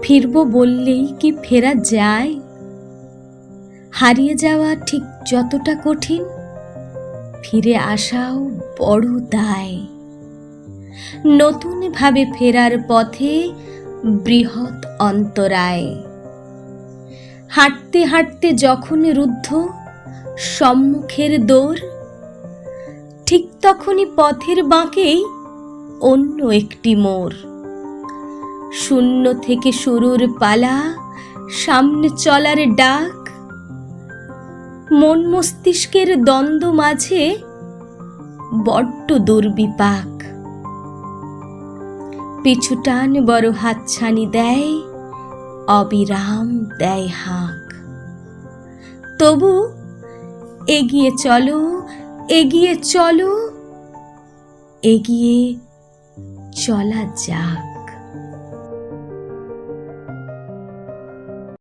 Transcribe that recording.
ফিরব বললেই কি ফেরা যায়? হারিয়ে যাওয়া ঠিক যতটা কঠিন, ফিরে আসাও বড় দায়। নতুন ভাবে ফেরার পথে বৃহৎ অন্তরায়। হাঁটতে হাঁটতে যখন রুদ্ধ সম্মুখের দোর, ঠিক তখনই পথের বাঁকেই অন্য একটি মোড়। শূন্য থেকে শুরুর পালা, সামনে চলার ডাক, মন মস্তিষ্কের দ্বন্দ্ব মাঝে বড্ড দুর্বিপাক। পিছু টান বড় হাতছানি দেয়, অবিরাম দেয় হাঁক। তবু এগিয়ে চলো, এগিয়ে চলো, এগিয়ে চলা যাক।